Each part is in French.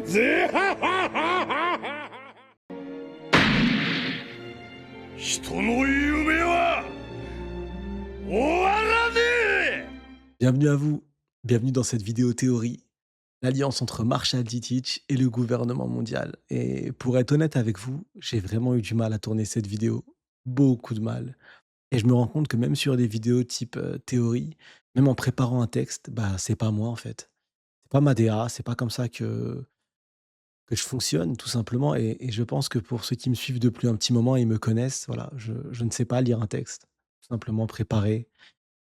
ぜ人の夢は終わらねえ。 Bienvenue à vous, bienvenue dans cette vidéo théorie, l'alliance entre Marshall Dietrich et le gouvernement mondial. Et pour être honnête avec vous, j'ai vraiment eu du mal à tourner cette vidéo, beaucoup de mal. Et je me rends compte que même sur des vidéos type théorie, même en préparant un texte, bah c'est pas moi en fait. C'est pas ma DA, c'est pas comme ça que je fonctionne tout simplement. Et je pense que pour ceux qui me suivent depuis un petit moment et me connaissent, voilà, je ne sais pas lire un texte, tout simplement préparer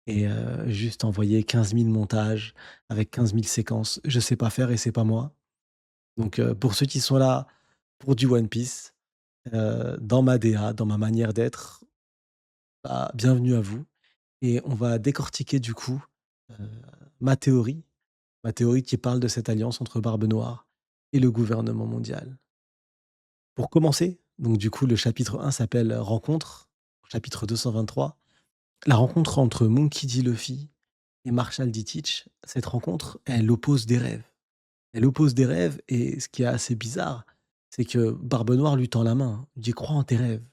et juste envoyer 15 000 montages avec 15 000 séquences. Je sais pas faire et c'est pas moi. Donc pour ceux qui sont là pour du One Piece, dans ma DA, dans ma manière d'être, bah, bienvenue à vous et on va décortiquer du coup, heu, ma théorie ma théorie qui parle de cette alliance entre Barbe Noire et le gouvernement mondial. Pour commencer, donc du coup le chapitre 1 s'appelle «Rencontre», chapitre 223. La rencontre entre Monkey D. Luffy et Marshall D. Teach, cette rencontre, elle oppose des rêves. Elle oppose des rêves et ce qui est assez bizarre, c'est que Barbe Noire lui tend la main, lui dit: «Crois en tes rêves,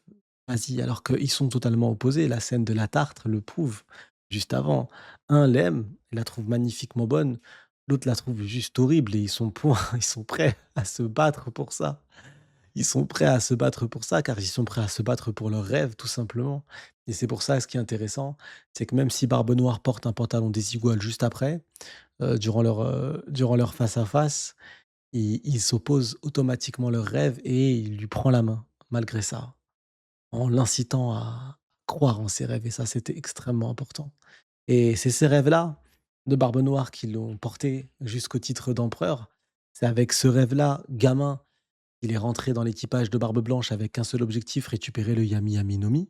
vas-y», alors qu'ils sont totalement opposés. La scène de la tarte le prouve, juste avant. Un l'aime, il la trouve magnifiquement bonne, l'autre la trouve juste horrible et ils sont point ils sont prêts à se battre pour ça. Ils sont prêts à se battre pour ça, car ils sont prêts à se battre pour leurs rêves, tout simplement. Et c'est pour ça, ce qui est intéressant, c'est que même si Barbe Noire porte un pantalon désigual juste après, durant leur face à face, ils s'opposent automatiquement leurs rêves et il lui prend la main, malgré ça, en l'incitant à croire en ses rêves et ça, c'était extrêmement important. Et c'est ces rêves-là de Barbe Noire qui l'ont porté jusqu'au titre d'empereur. C'est avec ce rêve-là, gamin, il est rentré dans l'équipage de Barbe Blanche avec qu'un seul objectif, récupérer le Yami Yami no Mi.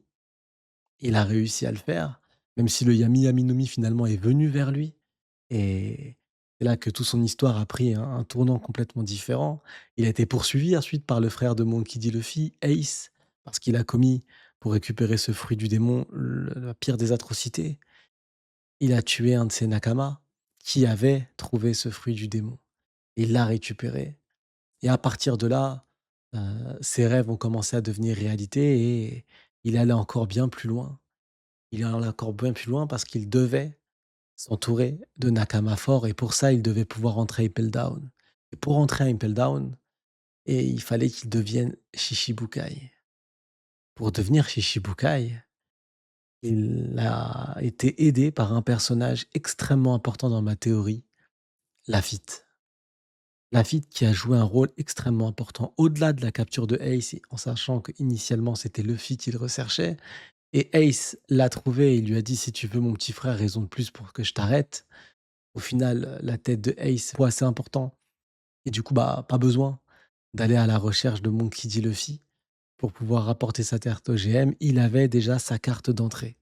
Il a réussi à le faire, même si le Yami Yami no Mi finalement est venu vers lui et c'est là que toute son histoire a pris un tournant complètement différent. Il a été poursuivi ensuite par le frère de Monkey D. Luffy, Ace, parce qu'il a commis, pour récupérer ce fruit du démon, le la pire des atrocités. Il a tué un de ses nakamas qui avait trouvé ce fruit du démon. Il l'a récupéré et à partir de là, ses rêves ont commencé à devenir réalité et il allait encore bien plus loin. Il allait encore bien plus loin parce qu'il devait s'entourer de nakamas forts et pour ça, il devait pouvoir entrer à Impel Down et pour entrer à Impel Down il fallait qu'il devienne Shichibukai. Pour devenir Shichibukai, il a été aidé par un personnage extrêmement important dans ma théorie, Lafitte. Lafitte qui a joué un rôle extrêmement important au-delà de la capture de Ace, en sachant qu'initialement c'était Luffy qu'il recherchait et Ace l'a trouvé et il lui a dit: «Si tu veux mon petit frère, raison de plus pour que je t'arrête». Au final, la tête de Ace, poids assez important et du coup, bah, pas besoin d'aller à la recherche de Monkey D. Luffy pour pouvoir rapporter sa carte OGM. Il avait déjà sa carte d'entrée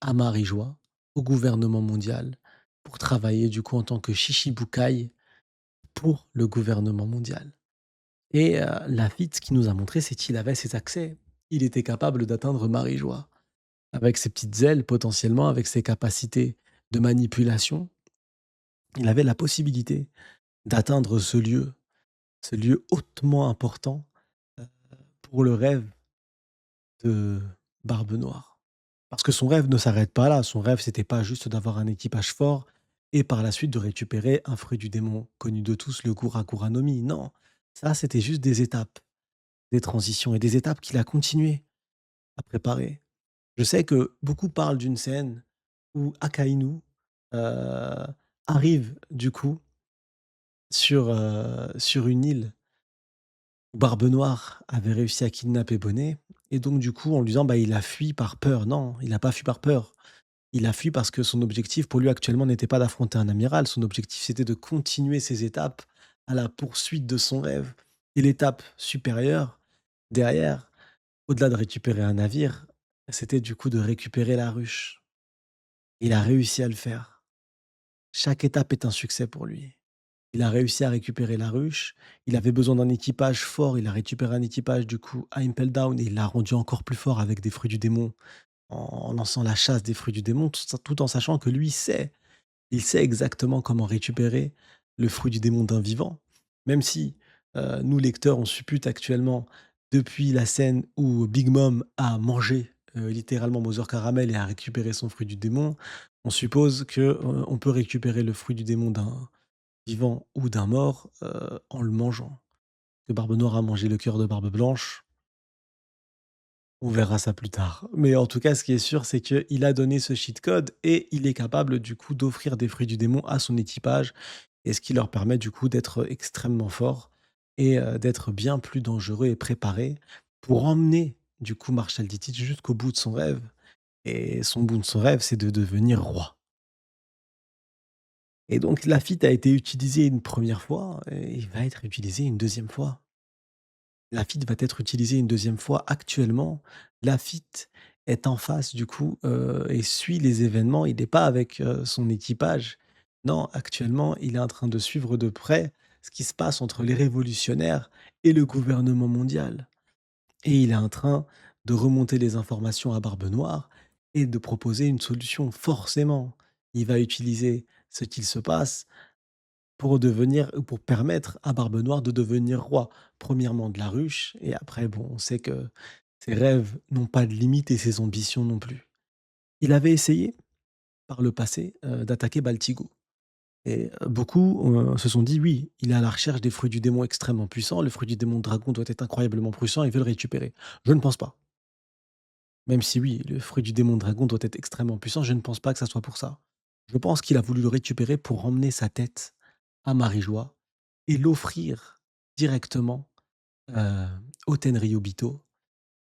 à Marijois, au gouvernement mondial, pour travailler du coup en tant que Shichibukai pour le gouvernement mondial. Et Lafitte, ce qu'il nous a montré, c'est qu'il avait ses accès. Il était capable d'atteindre Marijois. Avec ses petites ailes, potentiellement, avec ses capacités de manipulation, il avait la possibilité d'atteindre ce lieu hautement important, heu, pour le rêve de Barbe Noire. Parce que son rêve ne s'arrête pas là, son rêve, c'était pas juste d'avoir un équipage fort et par la suite de récupérer un fruit du démon connu de tous, le Gura Gura no Mi. Non, ça, c'était juste des étapes, des transitions et des étapes qu'il a continué à préparer. Je sais que beaucoup parlent d'une scène où Akainu, heu, arrive du coup sur une île où Barbe Noire avait réussi à kidnapper Bonnet et donc du coup en lui disant: «Bah, il a fui par peur». Non, il n'a pas fui par peur. Il a fui parce que son objectif pour lui actuellement n'était pas d'affronter un amiral. Son objectif, c'était de continuer ses étapes à la poursuite de son rêve et l'étape supérieure derrière, au-delà de récupérer un navire, c'était du coup de récupérer la ruche. Il a réussi à le faire. Chaque étape est un succès pour lui. Il a réussi à récupérer la ruche. Il avait besoin d'un équipage fort. Il a récupéré un équipage, du coup, à Impel Down et il l'a rendu encore plus fort avec des fruits du démon, en lançant la chasse des fruits du démon, tout en sachant que lui sait, il sait exactement comment récupérer. le fruit du démon d'un vivant, même si, nous lecteurs, on suppute actuellement depuis la scène où Big Mom a mangé, littéralement Mother Caramel et a récupéré son fruit du démon, on suppose que, on peut récupérer le fruit du démon d'un vivant ou d'un mort, en le mangeant. Que Barbe Noire a mangé le cœur de Barbe Blanche, on verra ça plus tard. Mais en tout cas, ce qui est sûr, c'est qu'il a donné ce cheat code et il est capable du coup d'offrir des fruits du démon à son équipage et ce qui leur permet du coup d'être extrêmement forts et d'être bien plus dangereux et préparés pour emmener du coup Marshall D-Teach jusqu'au bout de son rêve et son bout de son rêve, c'est de devenir roi. Et donc Lafitte a été utilisé une première fois et il va être utilisé une deuxième fois. Lafitte va être utilisé une deuxième fois actuellement. Lafitte est en face du coup, et suit les événements. Il n'est pas avec, son équipage. Non, actuellement, il est en train de suivre de près ce qui se passe entre les révolutionnaires et le gouvernement mondial et il est en train de remonter les informations à Barbe Noire et de proposer une solution. Forcément, il va utiliser ce qu'il se passe pour permettre à Barbe Noire de devenir roi. Premièrement de la ruche et après bon, on sait que ses rêves n'ont pas de limite et ses ambitions non plus. Il avait essayé par le passé, d'attaquer Baltigo et beaucoup, se sont dit: «Oui, il est à la recherche des fruits du démon extrêmement puissants. Le fruit du démon dragon doit être incroyablement puissant, il veut le récupérer». Je ne pense pas. Même si oui, le fruit du démon dragon doit être extrêmement puissant, je ne pense pas que ça soit pour ça. Je pense qu'il a voulu le récupérer pour emmener sa tête à Marie-Joie et l'offrir directement, heu, au Tenryubito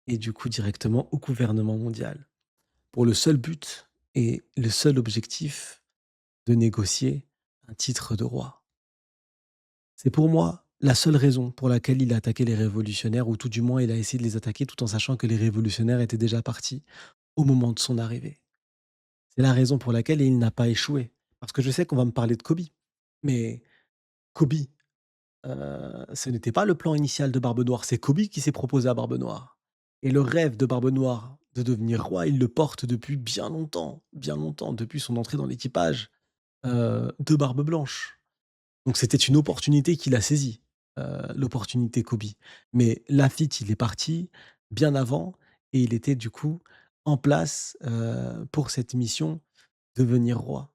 et du coup directement au gouvernement mondial. Pour le seul but et le seul objectif de négocier un titre de roi. C'est pour moi la seule raison pour laquelle il a attaqué les révolutionnaires ou tout du moins il a essayé de les attaquer tout en sachant que les révolutionnaires étaient déjà partis au moment de son arrivée. C'est la raison pour laquelle il n'a pas échoué. Parce que je sais qu'on va me parler de Kobe, mais Kobe, ce n'était pas le plan initial de Barbe Noire, c'est Kobe qui s'est proposé à Barbe Noire et le rêve de Barbe Noire de devenir roi, il le porte depuis bien longtemps, depuis son entrée dans l'équipage, de Barbe Blanche. Donc c'était une opportunité qu'il a saisie, l'opportunité Kobe. Mais Lafitte, il est parti bien avant et il était du coup en place, pour cette mission, devenir roi.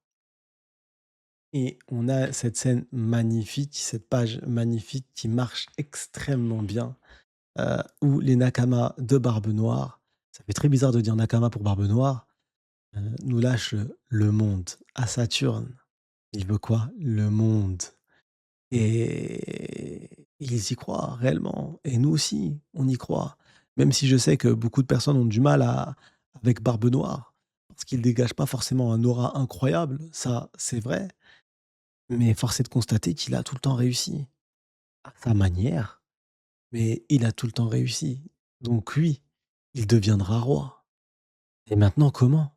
Et on a cette scène magnifique, cette page magnifique qui marche extrêmement bien, où les Nakamas de Barbe Noire, ça fait très bizarre de dire Nakama pour Barbe Noire, nous lâchent le monde à Saturne. Il veut quoi? Le monde. Et ils y croient réellement et nous aussi, on y croit. Même si je sais que beaucoup de personnes ont du mal à avec Barbe Noire, parce qu'il dégage pas forcément un aura incroyable, ça, c'est vrai, mais force est de constater qu'il a tout le temps réussi. À sa manière, mais il a tout le temps réussi. Donc oui, il deviendra roi. Et maintenant comment?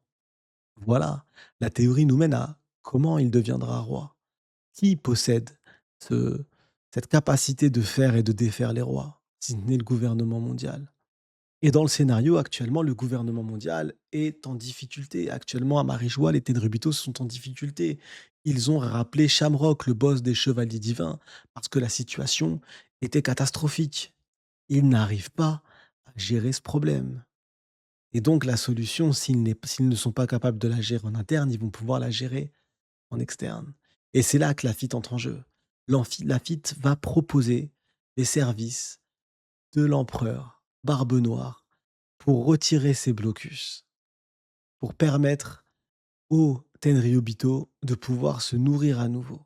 Voilà, la théorie nous mène à comment il deviendra roi? Qui possède ce cette capacité de faire et de défaire les rois? Si ce n'est le gouvernement mondial. Et dans le scénario, actuellement, le gouvernement mondial est en difficulté. Actuellement, à Marie-Joie, les Ténébrito sont en difficulté. Ils ont rappelé Shamrock, le boss des Chevaliers Divins, parce que la situation était catastrophique. Ils n'arrivent pas à gérer ce problème. Et donc, la solution, s'ils ne sont pas capables de la gérer en interne, ils vont pouvoir la gérer en externe. Et c'est là que Lafitte entre en jeu. Lafitte va proposer des services de l'empereur Barbe Noire pour retirer ces blocus, pour permettre aux Tenryubito de pouvoir se nourrir à nouveau.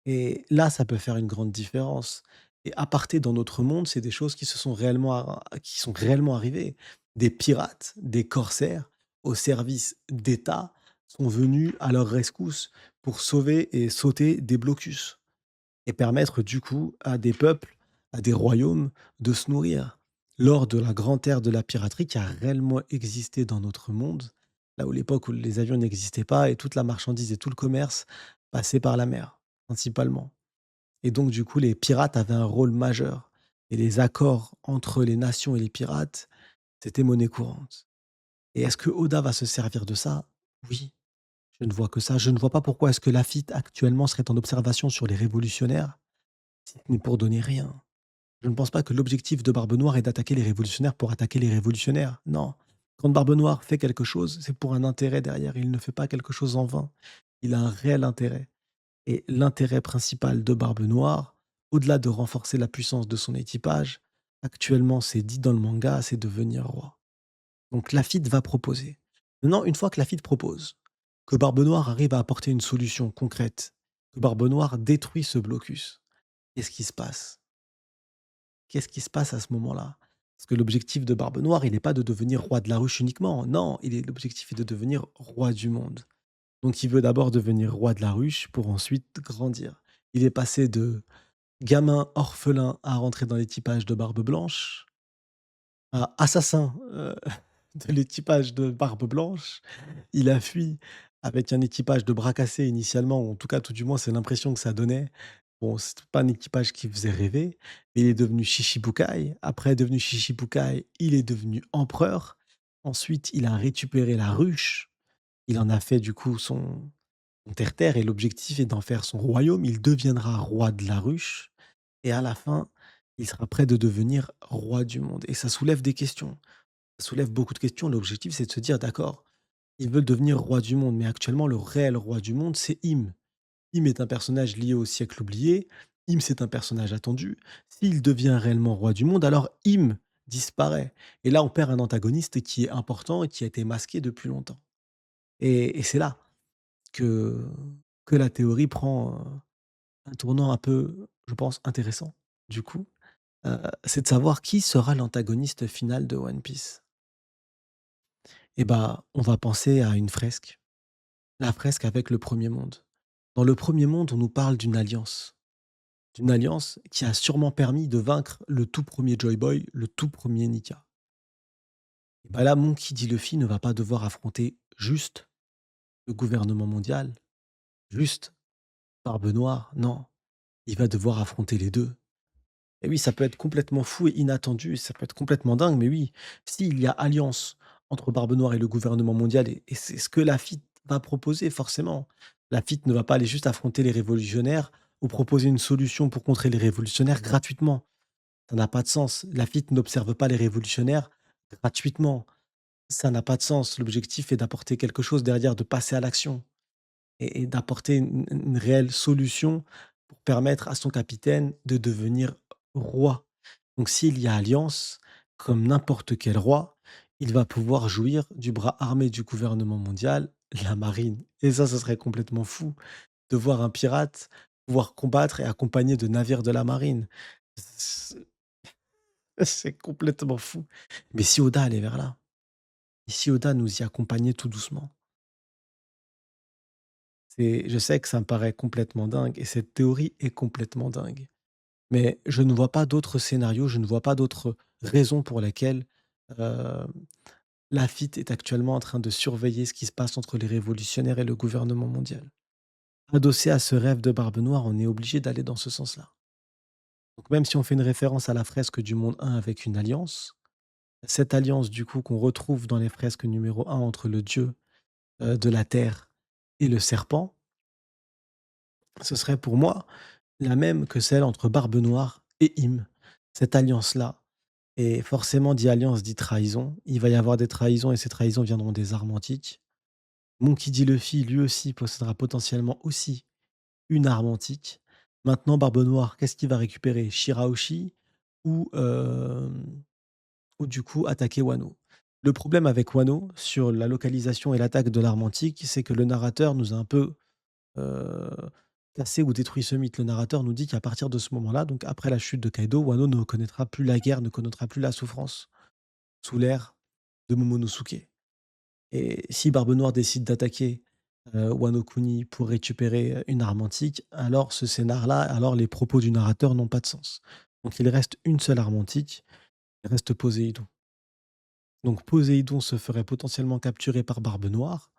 Et là, ça peut faire une grande différence. Et aparté dans notre monde, c'est des choses qui sont réellement arrivées. Des pirates, des corsaires au service d'États sont venus à leur rescousse pour sauver et sauter des blocus et permettre du coup à des peuples, à des royaumes de se nourrir. Lors de la grande ère de la piraterie qui a réellement existé dans notre monde, là où l'époque où les avions n'existaient pas et toute la marchandise et tout le commerce passait par la mer, principalement. Et donc du coup, les pirates avaient un rôle majeur. Et les accords entre les nations et les pirates, c'était monnaie courante. Et est-ce que Oda va se servir de ça? Oui, Je ne vois que ça. Je ne vois pas pourquoi est-ce que Laffitte actuellement serait en observation sur les révolutionnaires, si ce n'est pour donner rien. Je ne pense pas que l'objectif de Barbe Noire est d'attaquer les révolutionnaires pour attaquer les révolutionnaires. Non. Quand Barbe Noire fait quelque chose, c'est pour un intérêt derrière. Il ne fait pas quelque chose en vain. Il a un réel intérêt. Et l'intérêt principal de Barbe Noire, au-delà de renforcer la puissance de son équipage, actuellement, c'est dit dans le manga, c'est devenir roi. Donc Lafitte va proposer. Maintenant, une fois que Lafitte propose, que Barbe Noire arrive à apporter une solution concrète, que Barbe Noire détruit ce blocus, qu'est-ce qui se passe? Qu'est-ce qui se passe à ce moment-là? Parce que l'objectif de Barbe Noire, il n'est pas de devenir roi de la ruche uniquement. Non, l'objectif est de devenir roi du monde. Donc il veut d'abord devenir roi de la ruche pour ensuite grandir. Il est passé de gamin orphelin à rentrer dans l'équipage de Barbe Blanche, à assassin de l'équipage de Barbe Blanche. Il a fui avec un équipage de bras cassés initialement, ou en tout cas, tout du moins, c'est l'impression que ça donnait. Bon, c'est pas un équipage qui faisait rêver, mais il est devenu Shichibukai. Après, devenu Shichibukai, il est devenu empereur. Ensuite, il a récupéré la ruche. Il en a fait du coup son terre-terre et l'objectif est d'en faire son royaume. Il deviendra roi de la ruche et à la fin, il sera prêt de devenir roi du monde. Et ça soulève des questions. Ça soulève beaucoup de questions. L'objectif, c'est de se dire, d'accord, ils veulent devenir roi du monde, mais actuellement, le réel roi du monde, c'est Im. Im est un personnage lié au siècle oublié. Im, c'est un personnage attendu. S'il devient réellement roi du monde, alors Im disparaît. Et là, on perd un antagoniste qui est important et qui a été masqué depuis longtemps. Et c'est là que, que la théorie prend un tournant un peu, je pense, intéressant. Du coup, c'est de savoir qui sera l'antagoniste final de One Piece. Et bah, on va penser à une fresque, la fresque avec le premier monde. Dans le premier monde, on nous parle d'une alliance qui a sûrement permis de vaincre le tout premier Joy Boy, le tout premier Nika. Et bah là, Monkey D. Luffy ne va pas devoir affronter juste le gouvernement mondial, juste Barbe Noire, non. Il va devoir affronter les deux. Et oui, ça peut être complètement fou et inattendu, ça peut être complètement dingue, mais oui, s'il y a alliance entre Barbe Noire et le gouvernement mondial, et c'est ce que Lafitte va proposer forcément. Lafitte ne va pas aller juste affronter les révolutionnaires ou proposer une solution pour contrer les révolutionnaires gratuitement. Ça n'a pas de sens. Lafitte n'observe pas les révolutionnaires gratuitement. Ça n'a pas de sens. L'objectif est d'apporter quelque chose derrière, de passer à l'action et d'apporter une réelle solution pour permettre à son capitaine de devenir roi. Donc s'il y a alliance, comme n'importe quel roi, il va pouvoir jouir du bras armé du gouvernement mondial, la marine. Et ça, ce serait complètement fou de voir un pirate pouvoir combattre et accompagné de navires de la marine. C'est c'est complètement fou. Mais si Oda allait vers là, et si Oda nous y accompagnait tout doucement, je sais que ça me paraît complètement dingue et cette théorie est complètement dingue. Mais je ne vois pas d'autres scénarios, je ne vois pas d'autres raisons pour lesquelles, heu, Lafitte est actuellement en train de surveiller ce qui se passe entre les révolutionnaires et le gouvernement mondial. Adossé à ce rêve de Barbe Noire, on est obligé d'aller dans ce sens-là. Donc même si on fait une référence à la fresque du monde 1 avec une alliance, cette alliance du coup qu'on retrouve dans les fresques numéro 1 entre le dieu, de la terre et le serpent, ce serait pour moi la même que celle entre Barbe Noire et Im. Cette alliance-là. Et forcément, dit alliance dit trahison. Il va y avoir des trahisons et ces trahisons viendront des armes antiques. Monkey D. Luffy, lui aussi, possédera potentiellement aussi une arme antique. Maintenant, Barbe Noire, qu'est-ce qu'il va récupérer? Shirahoshi ou, ou du coup attaquer Wano? Le problème avec Wano, sur la localisation et l'attaque de l'arme antique, c'est que le narrateur nous a un peu heu, cassé ou détruit ce mythe. Le narrateur nous dit qu'à partir de ce moment-là, donc après la chute de Kaido, Wano ne connaîtra plus la guerre, ne connaîtra plus la souffrance sous l'ère de Momonosuke. Et si Barbe Noire décide d'attaquer, Wano Kuni pour récupérer, une arme antique, alors ce scénar-là, alors les propos du narrateur n'ont pas de sens. Donc il reste une seule arme antique, il reste Poséidon. Donc Poséidon se ferait potentiellement capturer par Barbe Noire.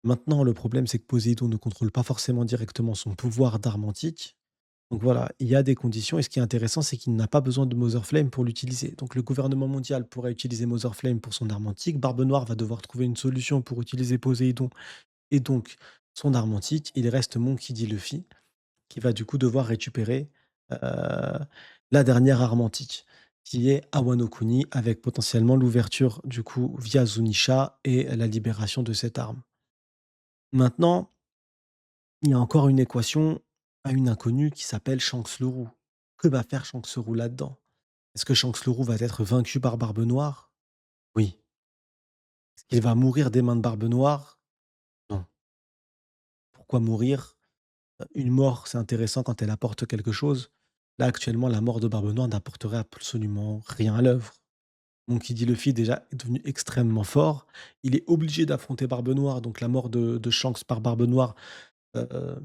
Maintenant, le problème, c'est que Poséidon ne contrôle pas forcément directement son pouvoir d'arme antique. Donc voilà, il y a des conditions et ce qui est intéressant, c'est qu'il n'a pas besoin de Mother Flame pour l'utiliser. Donc le gouvernement mondial pourrait utiliser Mother Flame pour son arme antique. Barbe Noire va devoir trouver une solution pour utiliser Poséidon et donc son arme antique, il reste Monkey D. Luffy qui va du coup devoir récupérer, heu, la dernière arme antique, qui est Wano Kuni avec potentiellement l'ouverture du coup via Zunisha et la libération de cette arme. Maintenant, il y a encore une équation à une inconnue qui s'appelle Shanks le Roux. Que va faire Shanks le Roux là-dedans? Est-ce que Shanks le Roux va être vaincu par Barbe Noire? Oui. Est-ce qu'il va mourir des mains de Barbe Noire? Non. Pourquoi mourir? Une mort, c'est intéressant quand elle apporte quelque chose. Là, actuellement, la mort de Barbe Noire n'apporterait absolument rien à l'œuvre. Donc, qui dit Luffy déjà est devenu extrêmement fort. Il est obligé d'affronter Barbe Noire, donc la mort de Shanks par Barbe Noire euh,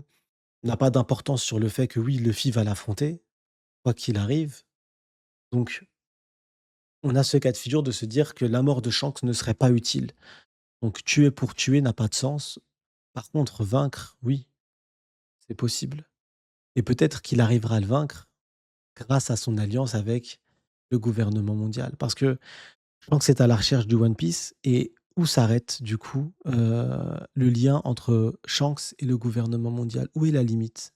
n'a pas d'importance sur le fait que oui, Luffy va l'affronter, quoi qu'il arrive. Donc, on a ce cas de figure de se dire que la mort de Shanks ne serait pas utile. Donc, tuer pour tuer n'a pas de sens. Par contre, vaincre, oui, c'est possible. Et peut-être qu'il arrivera à le vaincre grâce à son alliance avec le gouvernement mondial. Parce que je pense que c'est à la recherche du One Piece et où s'arrête du coup, le lien entre Shanks et le gouvernement mondial? Où est la limite?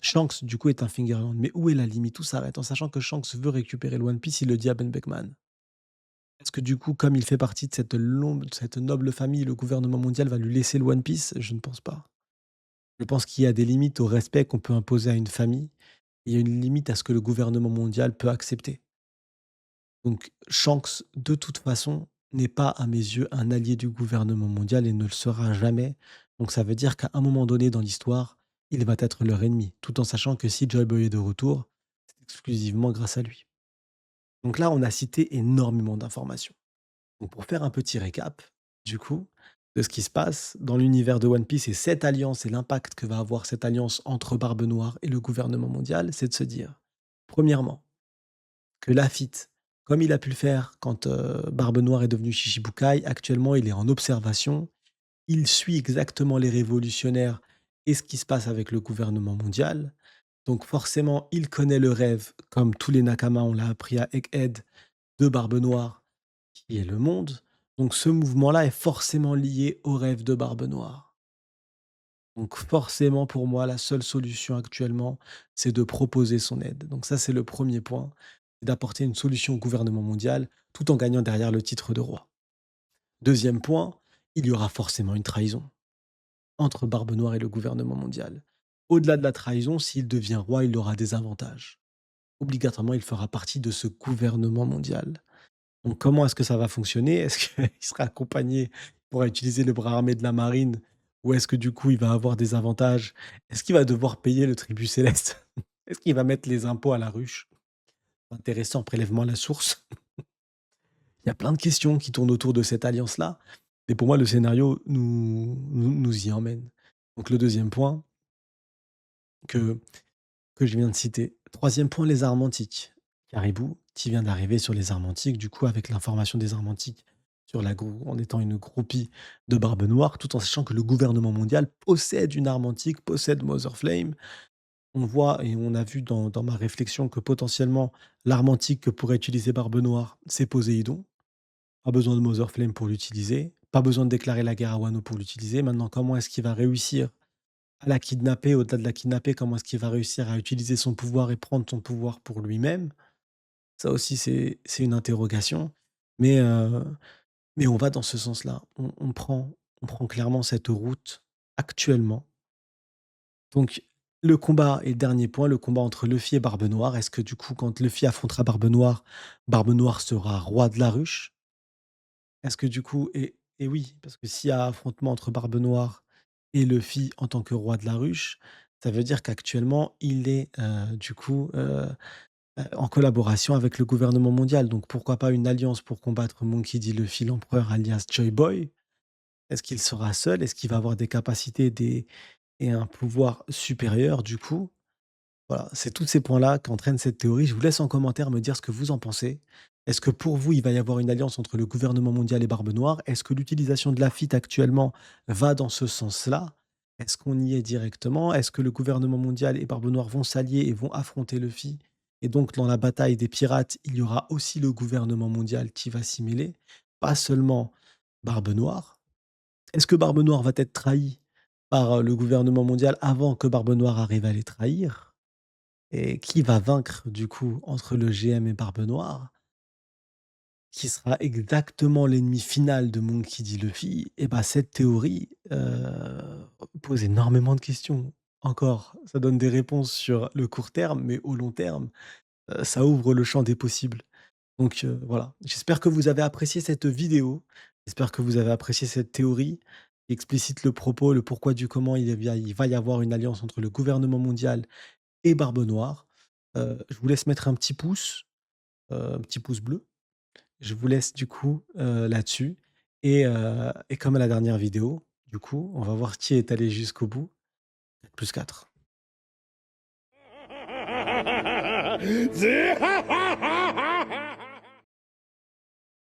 Shanks du coup est un Fingerland, mais où est la limite? Où s'arrête? En sachant que Shanks veut récupérer le One Piece, il le dit à Ben Beckman. Est-ce que du coup, comme il fait partie de cette noble famille, le gouvernement mondial va lui laisser le One Piece? Je ne pense pas. Je pense qu'il y a des limites au respect qu'on peut imposer à une famille. Il y a une limite à ce que le gouvernement mondial peut accepter. Donc Shanks, de toute façon, n'est pas à mes yeux un allié du gouvernement mondial et ne le sera jamais. Donc ça veut dire qu'à un moment donné dans l'histoire, il va être leur ennemi, tout en sachant que si Joy Boy est de retour, c'est exclusivement grâce à lui. Donc là, on a cité énormément d'informations. Donc pour faire un petit récap, du coup, de ce qui se passe dans l'univers de One Piece et cette alliance et l'impact que va avoir cette alliance entre Barbe Noire et le gouvernement mondial, c'est de se dire, premièrement, que Lafitte, comme il a pu le faire quand, Barbe Noire est devenu Shichibukai, actuellement, il est en observation. Il suit exactement les révolutionnaires et ce qui se passe avec le gouvernement mondial. Donc forcément, il connaît le rêve, comme tous les Nakamas, on l'a appris à Egghead, de Barbe Noire, qui est le monde. Donc ce mouvement-là est forcément lié au rêve de Barbe Noire. Donc forcément, pour moi, la seule solution actuellement, c'est de proposer son aide. Donc ça, c'est le premier point, c'est d'apporter une solution au gouvernement mondial tout en gagnant derrière le titre de roi. Deuxième point, il y aura forcément une trahison entre Barbe Noire et le gouvernement mondial. Au-delà de la trahison, s'il devient roi, il aura des avantages. Obligatoirement, il fera partie de ce gouvernement mondial. Donc comment est-ce que ça va fonctionner? Est-ce qu'il sera accompagné, il pourra utiliser le bras armé de la marine? Ou est-ce que du coup, il va avoir des avantages? Est-ce qu'il va devoir payer le tribut céleste? Est-ce qu'il va mettre les impôts à la ruche? Intéressant, prélèvement à la source. Il y a plein de questions qui tournent autour de cette alliance-là. Et pour moi, le scénario nous y emmène. Donc le deuxième point que, que je viens de citer. Troisième point, les armes antiques. Caribou, qui vient d'arriver sur les armes antiques, du coup, avec l'information des armes antiques sur en étant une groupie de Barbe Noire, tout en sachant que le gouvernement mondial possède une arme antique, possède Mother Flame. On voit et on a vu dans ma réflexion que potentiellement l'arme antique que pourrait utiliser Barbe Noire, c'est Poséidon. Pas besoin de Mother Flame pour l'utiliser, pas besoin de déclarer la guerre à Wano pour l'utiliser. Maintenant, comment est-ce qu'il va réussir à la kidnapper? Au-delà de la kidnapper, comment est-ce qu'il va réussir à utiliser son pouvoir et prendre son pouvoir pour lui-même? Ça aussi, c'est une interrogation, mais mais on va dans ce sens-là. On prend clairement cette route actuellement. Donc le combat et le dernier point, le combat entre Luffy et Barbe Noire. Est-ce que du coup, quand Luffy affrontera Barbe Noire sera roi de la ruche? Est-ce que du coup et oui, parce que s'il y a affrontement entre Barbe Noire et Luffy en tant que roi de la ruche, ça veut dire qu'actuellement il est, du coup, en collaboration avec le gouvernement mondial. Donc pourquoi pas une alliance pour combattre Monkey D. Luffy, l'empereur alias Joy Boy? Est-ce qu'il sera seul? Est-ce qu'il va avoir des capacités et un pouvoir supérieur du coup? Voilà, c'est tous ces points-là qu'entraîne cette théorie. Je vous laisse en commentaire me dire ce que vous en pensez. Est-ce que pour vous, il va y avoir une alliance entre le gouvernement mondial et Barbe Noire? Est-ce que l'utilisation de Lafitte actuellement va dans ce sens-là? Est-ce qu'on y est directement? Est-ce que le gouvernement mondial et Barbe Noire vont s'allier et vont affronter Luffy? Et donc, dans la bataille des pirates, il y aura aussi le gouvernement mondial qui va s'y mêler, pas seulement Barbe Noire. Est-ce que Barbe Noire va être trahi par, le gouvernement mondial avant que Barbe Noire arrive à les trahir? Et qui va vaincre du coup entre le GM et Barbe Noire? Qui sera exactement l'ennemi final de Monkey D. Luffy? Et bah, cette théorie, pose énormément de questions. Encore, ça donne des réponses sur le court terme, mais au long terme, ça ouvre le champ des possibles. Donc voilà, j'espère que vous avez apprécié cette vidéo. J'espère que vous avez apprécié cette théorie qui explicite le propos, le pourquoi du comment il va y avoir une alliance entre le gouvernement mondial et Barbe Noire. Je vous laisse mettre un petit pouce bleu. Je vous laisse du coup, là-dessus et comme à la dernière vidéo, du coup, on va voir qui est allé jusqu'au bout. +4.